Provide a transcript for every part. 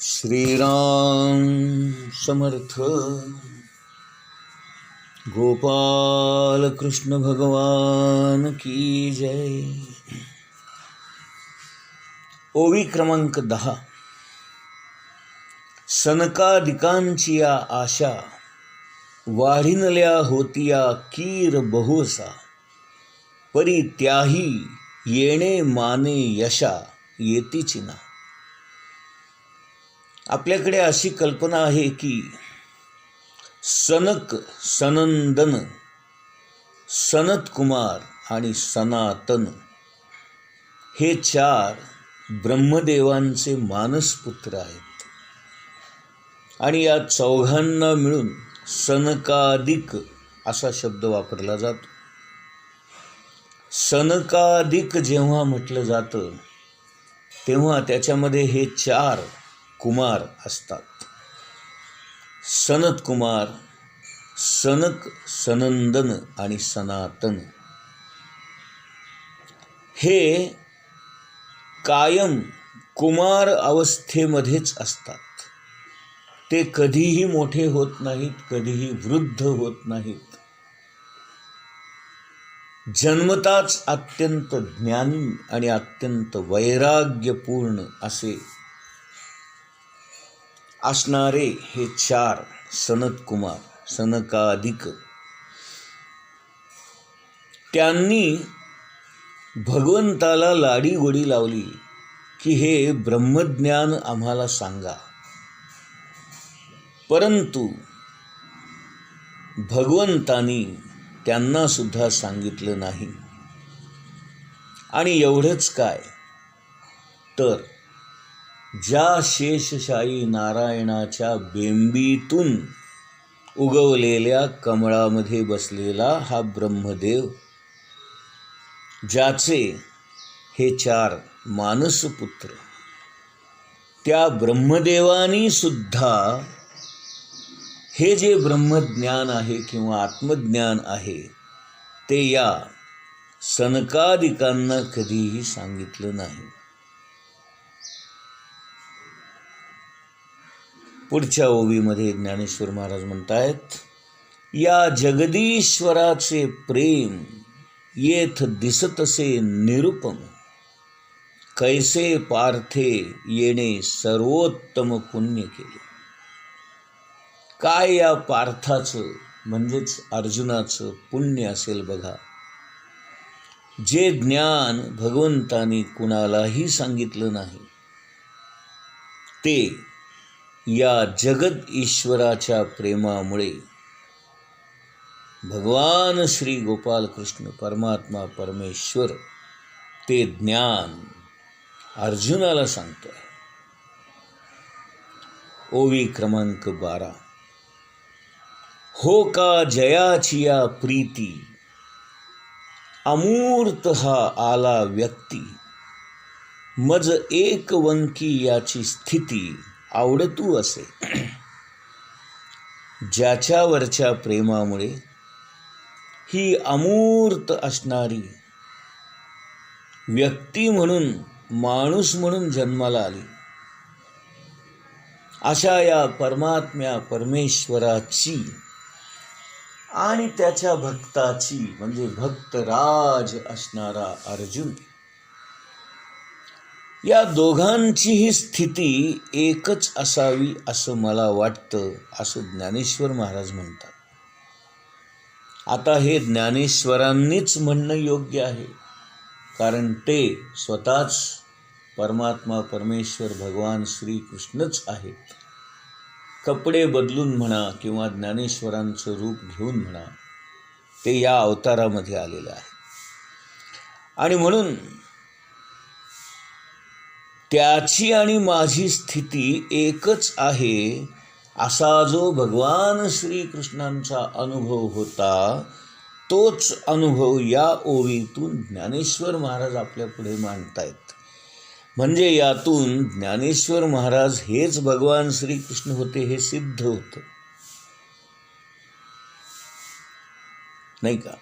श्रीराम समर्थ. गोपाल कृष्ण भगवान की जय. ओवी क्रमांक 10. सनकादिकांची या आशा वाढिनल्या होतिया कीर बहुसा. परी त्याही येणे माने यशा येतीची ना. आपल्याकडे अशी कल्पना आहे की सनक, सनंदन, सनत कुमार आणि सनातन हे 4 ब्रह्मदेवांचे मानसपुत्र आहेत आणि या चौघांना मिळून सनकादिक असा शब्द वापरला जातो. सनकादिक जेव्हा म्हटलं जातं तेव्हा त्याच्यामध्ये हे 4 कुमार असतात. सनत कुमार, सनक, सनंदन आणि सनातन हे कायम कुमार अवस्थेमध्येच असतात. ते कधीही मोठे होत नाहीत, कधीही वृद्ध होत नाहीत. जन्मताच अत्यंत ज्ञानी आणि अत्यंत वैराग्यपूर्ण असे असणारे हे 4 सनत कुमार, सनकादिक, त्यांनी भगवंताला लाडीगोडी लावली की हे ब्रह्मज्ञान आम्हाला सांगा. परंतु भगवंतानी त्यांना सुद्धा सांगितलं नाही. आणि एवढंच काय, तर ज्या शेषशायी नारायणाच्या बेंबीतून उगवलेल्या कमळामध्ये बसलेला हा ब्रह्मदेव, ज्याचे हे 4 मानसपुत्र, त्या ब्रह्मदेवानी सुद्धा हे जे ब्रह्मज्ञान आहे किंवा आत्मज्ञान आहे ते या सनकादिकांना कधीही सांगितलं नाही. पुढच्या ओवीमध्ये ज्ञानेश्वर महाराज म्हणतायत, या जगदीश्वराचे प्रेम येथ दिसतसे निरुपम. कैसे पार्थे येणे सर्वोत्तम पुण्य केले. काय या पार्थाचं म्हणजेच अर्जुनाचं पुण्य असेल बघा. जे ज्ञान भगवंतानी कुणालाही सांगितलं नाही ते या जगद ईश्वराच्या प्रेमामुळे भगवान श्री गोपाल कृष्ण परमात्मा परमेश्वर ते ज्ञान अर्जुनाला सांगतोय. ओवी क्रमांक 12. हो का जयाची या प्रीती, अमूर्त हा आला व्यक्ती. मज एक वंकी याची स्थिती आवडतू असे. ज्याच्यावरच्या प्रेमामुळे ही अमूर्त असणारी व्यक्ती म्हणून, माणूस म्हणून जन्माला आली, अशा या परमात्म्या परमेश्वराची आणि त्याच्या भक्ताची म्हणजे भक्तराज असणारा अर्जुन, या दोघांचीही स्थिती एकच असावी असं मला वाटतं, असं ज्ञानेश्वर महाराज म्हणतात. आता हे ज्ञानेश्वरांनीच म्हणणं योग्य आहे, कारण ते स्वतःच परमात्मा परमेश्वर भगवान श्रीकृष्णच आहेत. कपडे बदलून म्हणा किंवा ज्ञानेश्वरांचं रूप घेऊन म्हणा, ते या अवतारामध्ये आलेलं आहे. आणि म्हणून त्याची आणि माझी स्थिती एकच आहे असा जो भगवान श्रीकृष्णांचा अनुभव होता, तोच अनुभव या ओवीतून ज्ञानेश्वर महाराज आपल्या पुढे मांडतायत. म्हणजे यातून ज्ञानेश्वर महाराज हेच भगवान श्रीकृष्ण होते हे सिद्ध होतं, नाही का.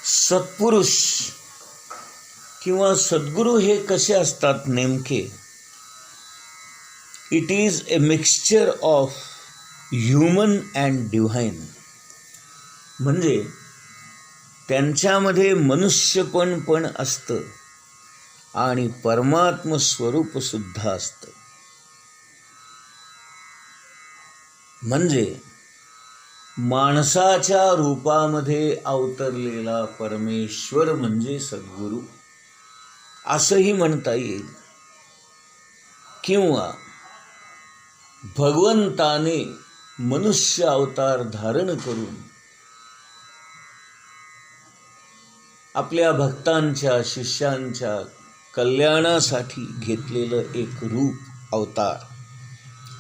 सत्पुरुष किंवा सद्गुरू हे कसे असतात नेमके, it is a mixture of human and divine. म्हणजे त्यांच्यामध्ये मनुष्यपण पण असतं आणि परमात्म स्वरूप सुद्धा असतं. म्हणजे माणसाच्या रूपामध्ये अवतरलेला परमेश्वर म्हणजे सद्गुरू असंही म्हणता येईल. किंवा भगवंताने मनुष्य अवतार धारण करून आपल्या भक्तांच्या शिष्यांच्या कल्याणासाठी घेतलेलं एक रूप अवतार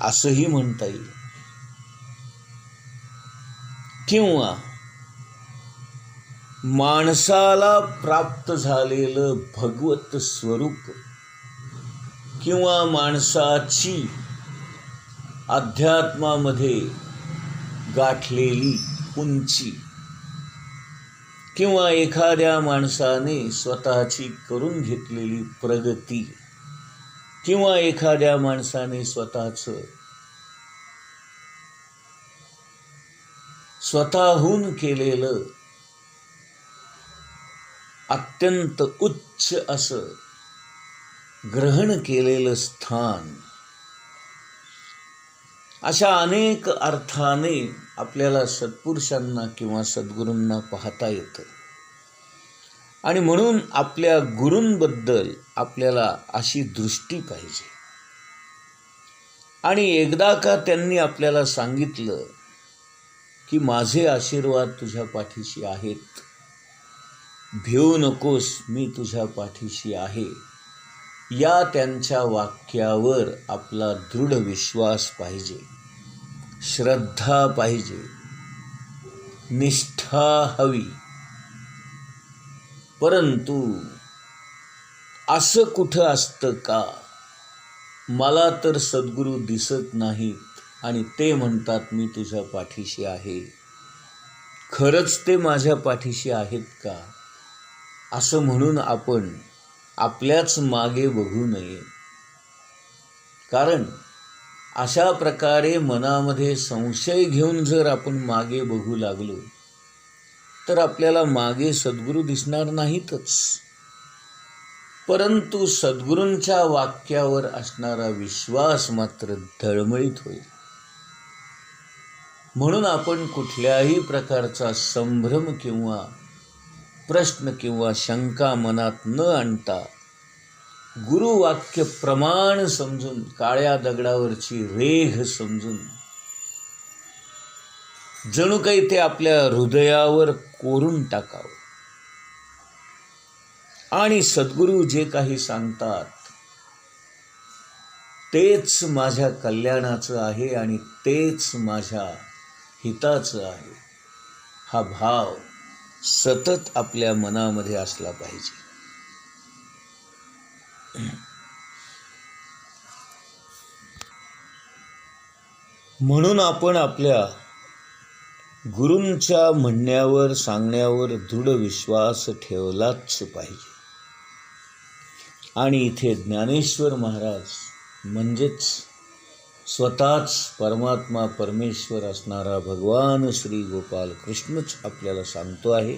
असंही म्हणता येईल. किंवा माणसाला प्राप्त झालेलं भगवत स्वरूप किंवा माणसाची अध्यात्मामध्ये गाठलेली उंची किंवा एखाद्या माणसाने स्वतःची करून घेतलेली प्रगती किंवा एखाद्या माणसाने स्वतःहून केलेलं अत्यंत उच्च असं ग्रहण केलेलं स्थान, अशा अनेक अर्थाने आपल्याला सत्पुरुषांना किंवा सद्गुरूंना पाहता येतं. आणि म्हणून आपल्या गुरूंबद्दल आपल्याला अशी दृष्टी पाहिजे. आणि एकदा का त्यांनी आपल्याला सांगितलं की माझे आशीर्वाद तुझ्या पाठीशी आहेत, भिवू नकोस, मी तुझ्या पाठीशी आहे, या त्यांच्या वाक्यावर आपला दृढ विश्वास पाहिजे, श्रद्धा पाहिजे, निष्ठा हवी. परंतु असं कुठं असतं का? मला तर सद्गुरू दिसत नाहीत आणि ते म्हणतात मी तुझ्या पाठीशी आहे. खरंच ते माझ्या पाठीशी आहेत का? असं म्हणून आपण आपल्याच मागे बघू नये. कारण अशा प्रकारे मनामध्ये संशय घेऊन जर आपण मागे बघू लागलो तर आपल्याला मागे सद्गुरू दिसणार नाहीतच, परंतु सद्गुरूंच्या वाक्यावर असणारा विश्वास मात्र धळमळीत होईल. म्हणून आपण कुठल्याही प्रकारचा संभ्रम किंवा प्रश्न किंवा शंका मनात न आणता गुरुवाक्य प्रमाण समजून, काळ्या दगडावरची रेघ समजून, जणू काही ते आपल्या हृदयावर कोरून टाकावं. आणि सद्गुरू जे काही सांगतात तेच माझ्या कल्याणाचं आहे आणि तेच माझ्या हिताचं आहे, हा भाव सतत आपल्या मनामध्ये असला पाहिजे. म्हणून आपण आपल्या गुरूंच्या म्हणण्यावर, सांगण्यावर दृढ विश्वास ठेवलाच पाहिजे. आणि इथे ज्ञानेश्वर महाराज म्हणजेच स्वतःच परमात्मा परमेश्वर असणारा भगवान श्री गोपाल कृष्णच आपल्याला सांगतो आहे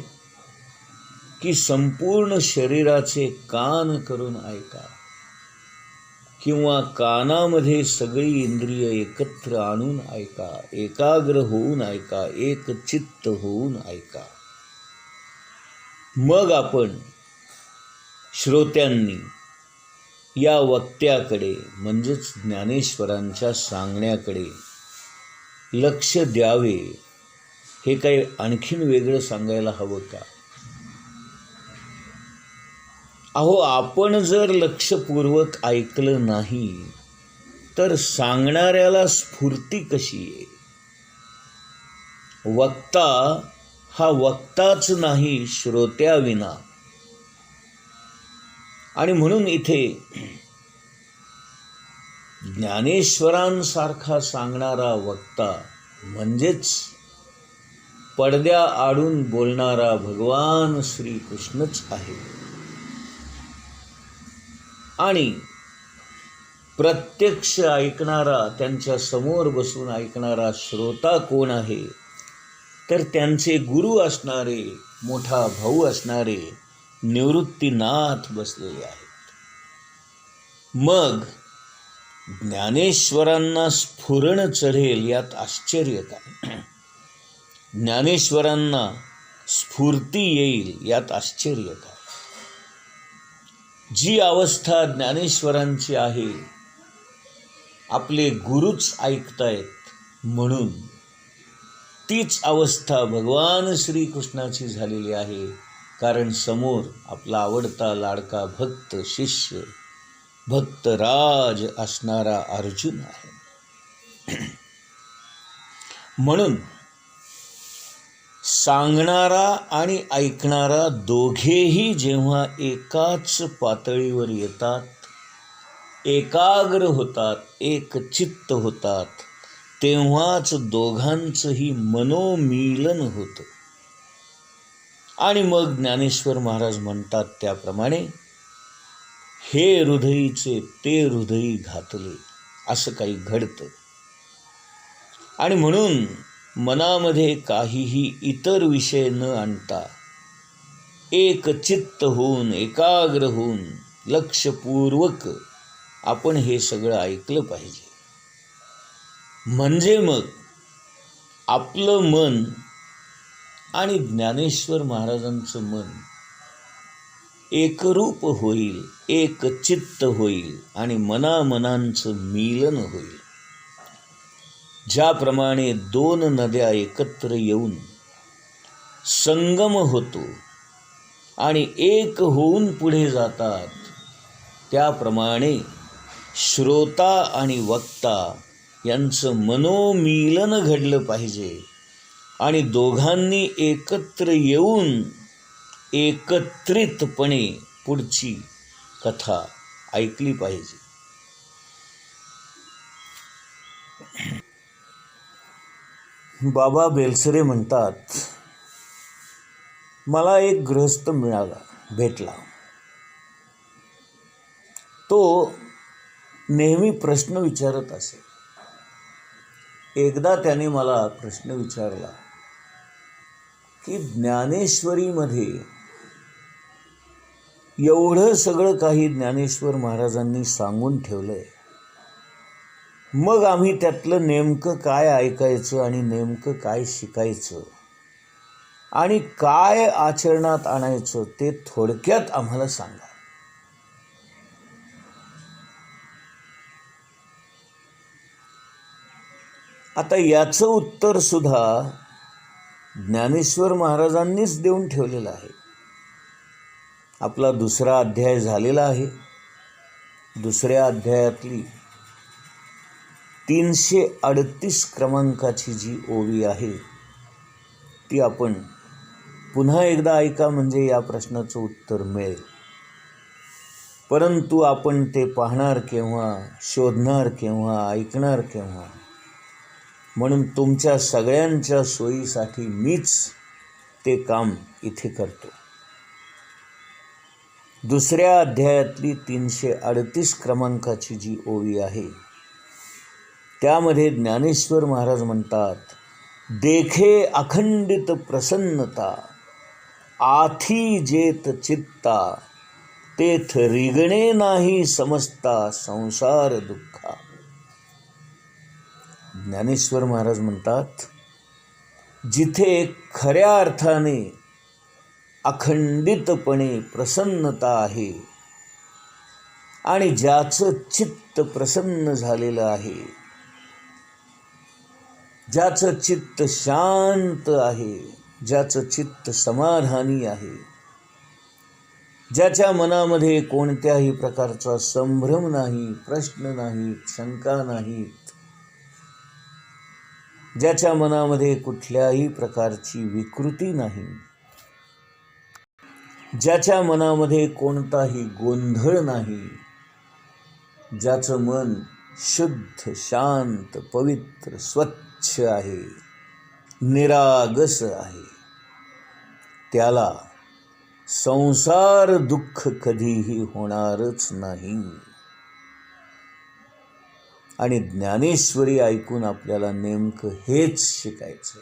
की संपूर्ण शरीराचे कान करून ऐका किंवा कानामध्ये सगळी इंद्रिय एकत्र आणून ऐका, एकाग्र होऊन ऐका, एक चित्त होऊन ऐका. मग आपण श्रोत्यांनी या वक्त्याकडे म्हणजेच ज्ञानेश्वरांच्या सांगण्याकडे लक्ष द्यावे. हे काही आणखीन वेगळं सांगायला हवं का? अहो, आपण जर लक्षपूर्वक ऐकलं नाही तर सांगणाऱ्याला स्फूर्ती कशी येईल? वक्ता हा वक्ताच नाही श्रोत्याविना. आणि म्हणून इथे ज्ञानेश्वरांसारखा सांगणारा वक्ता म्हणजेच पडद्या आडून बोलणारा भगवान श्रीकृष्णच आहे. आणि प्रत्यक्ष ऐकणारा, त्यांच्या समोर बसून ऐकणारा श्रोता कोण आहे? तर त्यांचे गुरु असणारे, मोठा भाऊ असणारे निवृत्तीनाथ बसलेले आहेत. मग ज्ञानेश्वरांना स्फुरण चढेल यात आश्चर्य काय? ज्ञानेश्वरांना स्फूर्ती येईल यात आश्चर्य काय? जी अवस्था ज्ञानेश्वरांची आहे, आपले गुरुच ऐकतायत म्हणून, तीच अवस्था भगवान श्रीकृष्णाची झालेली आहे. कारण समोर आपला आवडता लाडका भक्त शिष्य, भक्तराज असणारा अर्जुन आहे. म्हणून सांगणारा आणि ऐकणारा दोघेही जेव्हा एकाच पातळीवर येतात, एकाग्र होतात, एकचित्त होतात, तेव्हाच दोघांचंही मनोमीलन होतं. आणि मग ज्ञानेश्वर महाराज म्हणतात त्याप्रमाणे, हे हृदयीचे ते हृदयी घातले, असं काही घडतं. आणि म्हणून मनामध्ये काहीही इतर विषय न आणता एकचित्त होऊन, एकाग्र होऊन, लक्षपूर्वक आपण हे सगळं ऐकलं पाहिजे. म्हणजे मग आपलं मन आणि ज्ञानेश्वर महाराजांचं मन एकरूप होईल, एकचित्त होईल आणि मनामनांचं मिलन होईल. ज्याप्रमाणे दोन नद्या एकत्र येऊन संगम होतो आणि एक होऊन पुढे जातात, त्याप्रमाणे श्रोता आणि वक्ता यांचं मनोमीलन घडलं पाहिजे आणि दोघांनी एकत्र येऊन एकत्रितपणे पुढची कथा ऐकली पाहिजे. बाबा बेलसरे म्हणतात, मला एक गृहस्थ भेटला. तो नेहमी प्रश्न विचारत असे. एकदा त्याने मला प्रश्न विचारला की ज्ञानेश्वरीमध्ये एवढं सगळं काही ज्ञानेश्वर महाराजांनी सांगून ठेवलंय, मग आम्ही त्यातलं नेमकं काय ऐकायचं आणि नेमकं काय शिकायचं आणि काय आचरणात आणायचं ते थोडक्यात आम्हाला सांगा. आता याचं उत्तर सुद्धा ज्ञानेश्वर महाराजांनीच देऊन ठेवलेलं आहे. आपला 2रा अध्याय झालेला आहे. 2ऱ्या अध्यायातली 338 क्रमांकाची जी ओवी आहे ती आपण पुन्हा एकदा ऐका, म्हणजे या प्रश्नाचं उत्तर मिळेल. परंतु आपण ते पाहणार केव्हा, शोधणार केव्हा, ऐकणार केव्हा? म्हणून तुमच्या सगळ्यांच्या सोयीसाठी मीच ते काम इथे करतो. 2ऱ्या अध्यायातली 338 क्रमांकाची जी ओवी आहे त्यामध्ये ज्ञानेश्वर महाराज म्हणतात, देखे अखंडित प्रसन्नता, आथी जेत चित्ता, तेथ रिगणे नाही समजता संसार दुःखा. ज्ञानेश्वर महाराज म्हणतात, जिथे खऱ्या अर्थाने अखंडितपणे प्रसन्नता आहे आणि ज्याचं चित्त प्रसन्न झालेलं आहे, ज्याचं चित्त शांत आहे, ज्याचं चित्त समाधानी आहे, ज्याच्या मनामध्ये कोणत्याही प्रकारचा संभ्रम नाही, प्रश्न नाही, शंका नाहीत, ज्याच्या मनामध्ये कुठल्याही प्रकारची विकृती नाही, ज्याच्या मनामध्ये कोणताही गोंधळ नाही, ज्याचं मन शुद्ध, शांत, पवित्र, स्वच्छ आहे, निरागस आहे, त्याला संसार दुःख कधीही होणारच नाही. आणि ज्ञानेश्वरी ऐकून आपल्याला नेमकं हेच शिकायचं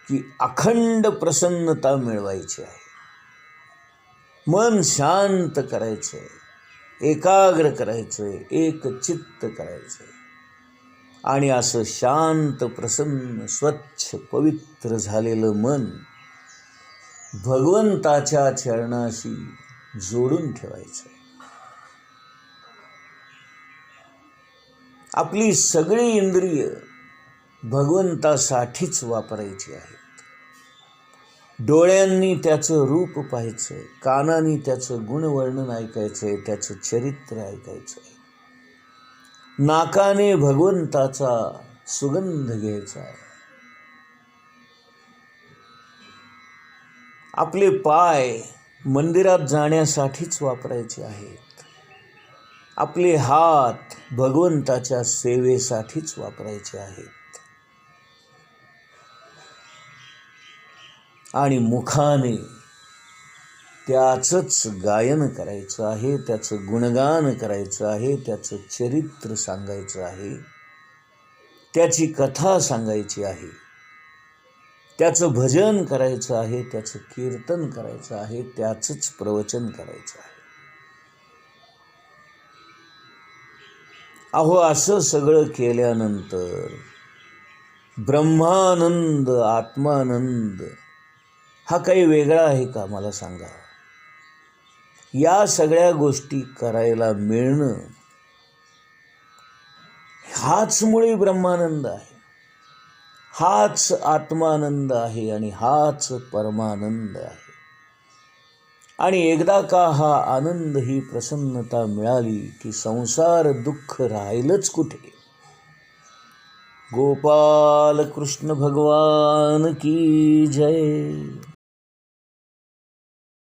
की अखंड प्रसन्नता मिळवायची आहे. मन शांत करायचंय, एकाग्र करायचंय, एकचित्त करायचंय. आणि असं शांत, प्रसन्न, स्वच्छ, पवित्र झालेलं मन भगवंताच्या चरणाशी जोडून ठेवायचंय. आपली सगळी इंद्रिय भगवंतासाठीच वापरायची आहेत. डोळ्यांनी त्याचं रूप पाहायचंय, कानांनी त्याचं गुणवर्णन ऐकायचंय, त्याचं चरित्र ऐकायचंय, नाकाने भगवंताचा सुगंध घ्यायचा आहे. आपले पाय मंदिरात जाण्यासाठीच वापरायचे आहेत. आपले हात भगवंताच्या सेवेसाठीच वापरायचे आहेत. आणि मुखाने त्याचंच गायन करायचं आहे, त्याचं गुणगान करायचं आहे, त्याचं चरित्र सांगायचं आहे, त्याची कथा सांगायची आहे, त्याचं भजन करायचं आहे, त्याचं कीर्तन करायचं आहे, त्याचंच प्रवचन करायचं आहे. अहो, असं सगळं केल्यानंतर ब्रह्मानंद, आत्मानंद हा काही वेगळा आहे का मला सांगा? या सगळ्या गोष्टी करायला मिळणं हाच मुळी ब्रह्मानंद आहे, हाच आत्मानंद आहे आणि हाच परमानंद आहे. आणि एकदा का हा आनंद, ही प्रसन्नता मिळाली की संसार दुःख राहिलंच कुठे. गोपाल कृष्ण भगवान की जय.